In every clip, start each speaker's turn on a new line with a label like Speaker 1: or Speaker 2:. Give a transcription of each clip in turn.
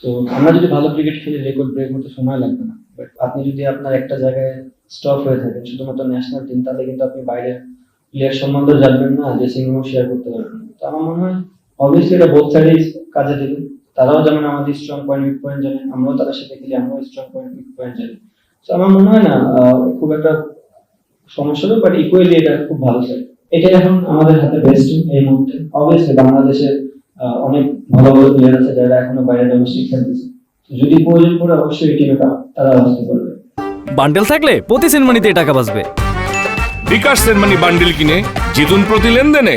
Speaker 1: তো আমরা যদি ভালো ক্রিকেট খেলি রেকর্ড ব্রেক হতে সময় লাগবে না। বাট আপনি যদি আপনার একটা জায়গায় স্টপ হয়ে থাকেন শুধুমাত্র ন্যাশনাল টিম, তাহলে কিন্তু আপনি বাইরের প্লেয়ার সম্বন্ধে জানবেন না, ড্রেসিং রুম শেয়ার করতে পারবেন না। তো আমার মনে হয় অবভিয়াসলি এটা বোথ সাইডেই কাজে দেবে। তারাও যেমন আমাদের স্ট্রং পয়েন্ট উইক পয়েন্ট জানে, আমরাও তাদের সাথে খেলি, আমরাও স্ট্রং পয়েন্ট উইক পয়েন্ট জানি। তো আমার মনে হয় না খুব একটা সমস্যা হবে, বাট ইকুয়ালি এটা খুব ভালো সাইড। এটা এখন আমাদের হাতে বেস্ট এই মুহূর্তে। অবভিয়াসলি বাংলাদেশে অনেক ভালো ভালো প্লেয়ার আছে যারা এখনো বাইরে ডোমেস্টিক খেলতেছে। তো যদি প্রয়োজন পড়ে অবশ্যই এই টিমে তারা আসতে পারবে।
Speaker 2: বান্ডেল থাকলে প্রতি সেনমানিতে টাকা বাঁচবে।
Speaker 3: বিকাশ সেনমানি বান্ডেল কিনে জিতুন প্রতি লেনদেনে।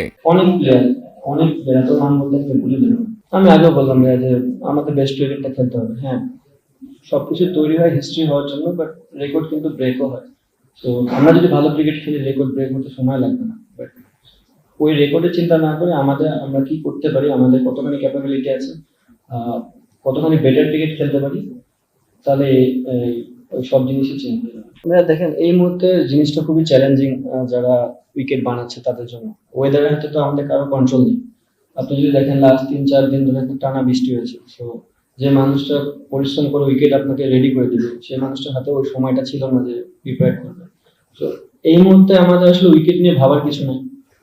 Speaker 1: অনেক প্লেয়ার তো নাম বলতে একটু ভুলে দিলাম। আমি আগেও বললাম যে আমাদের বেস্ট ক্রিকেটটা খেলতে হবে। হ্যাঁ, সবকিছু তৈরি হয় হিস্ট্রি হওয়ার জন্য, বাট রেকর্ড কিন্তু ব্রেকও হয়। তো আমরা যদি ভালো ক্রিকেট খেলি রেকর্ড ব্রেক হতে সময় লাগবে না। বাট ওই রেকর্ডের চিন্তা না করে আমরা কি করতে পারি, আমাদের কতখানি ক্যাপাবিলিটি আছে, কতখানি বেটার ক্রিকেট খেলতে পারি, তাহলে ওই সব জিনিসই চেঞ্জ হয়ে যাবে। আপনারা দেখেন এই মুহূর্তে জিনিসটা খুবই চ্যালেঞ্জিং যারা উইকেট বানাচ্ছে তাদের জন্য। ওয়েদারের হাতে তো আমাদের কারো কন্ট্রোল নেই। আপনি যদি দেখেন লাস্ট 3-4 দিন ধরে টানা বৃষ্টি হয়েছে। সো যে মানুষটা পরিশ্রম করে উইকেট আপনাকে রেডি করে দিবে, সেই মানুষটার হাতে ওই সময়টা ছিল না যে প্রিপেয়ার করবে। তো এই মুহূর্তে আমাদের আসলে উইকেট নিয়ে ভাবার কিছু নেই।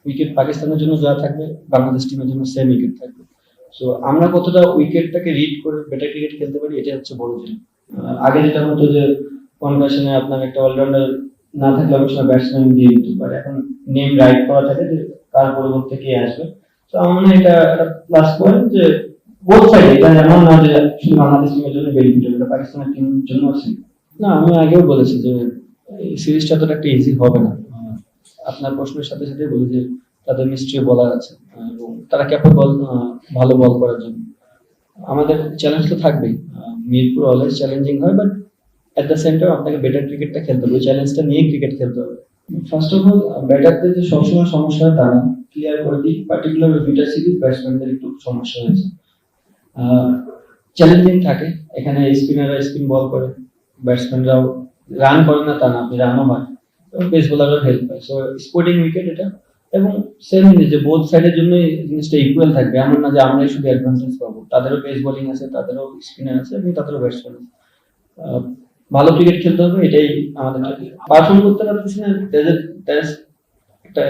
Speaker 1: উইকেট পাকিস্তানের জন্য যা থাকবে বাংলাদেশ টিমের জন্য সেম উইকেট থাকবে। সো আমরা কতটা উইকেটটাকে রিড করে বেটার ক্রিকেট খেলতে পারি, এটা হচ্ছে বড় জিনিস। আগে যেটা হতো যে কনভার্সনে আপনার একটা অলরাউন্ডার না থাকলে অনেক সময় ব্যাটসম্যান দিয়ে দিতে পারে, এখন নেম রাইট করা থাকে যে কার পরিবর্তে কে আসবে। তো আমার মনে হয় এটা একটা প্লাস পয়েন্ট যে বোথ সাইড, এটা এমন না যে শুধু বাংলাদেশ টিমের জন্য বেনিফিট হবে, এটা পাকিস্তানের টিমের জন্য আছে। না, আমি আগেও বলেছি যে এই সিরিজটা তো একটা ইজি হবে না। আপনার প্রশ্নের সাথে সাথে বলি যে তাদের নিশ্চয়ই বলার আছে এবং তারা ক্যাপেবল ভালো বল করার জন্য। আমাদের চ্যালেঞ্জ তো থাকবেই। মিরপুর অলওয়েজ চ্যালেঞ্জিং হয়, but at the same time আপনাকে বেটার ক্রিকেটটা খেলতে হবে, চ্যালেঞ্জটা নিয়ে ক্রিকেট খেলতে হবে। ফার্স্ট অফ অল ব্যাটারদের যে সবসময় সমস্যা হয় তা না, ক্লিয়ার করে দিই। পার্টিকুলার দুইটা সিরিজ ব্যাটসম্যানদের একটু সমস্যা হয়েছে, চ্যালেঞ্জিং থাকে। এখানে স্পিনাররা স্পিন বল করে, ব্যাটসম্যানরাও রান করে না তা না, আপনি রানও হয় এবং পেস বোলারও হেল্প পায়। সো স্পোর্টিং উইকেট এটা, এবং সেম জিনিস যে বোথ সাইডের জন্য জিনিসটা ইকুয়াল থাকবে, এমন না যে আমরাই শুধু অ্যাডভান্টেজ পাবো। তাদেরও পেস বোলিং আছে, তাদেরও স্পিনার আছে এবং তাদেরও ব্যাটসম্যান আছে। ভালো ক্রিকেট খেলতে হবে, এটাই আমাদের পারফর্ম করতে পারতেছি না, একটা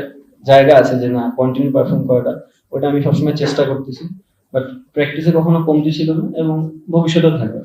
Speaker 1: জায়গা আছে যে না কন্টিনিউ পারফর্ম করাটা, ওটা আমি সবসময় চেষ্টা করতেছি। বাট প্র্যাকটিসে কখনো কমতি ছিল না এবং ভবিষ্যতেও থাকবে।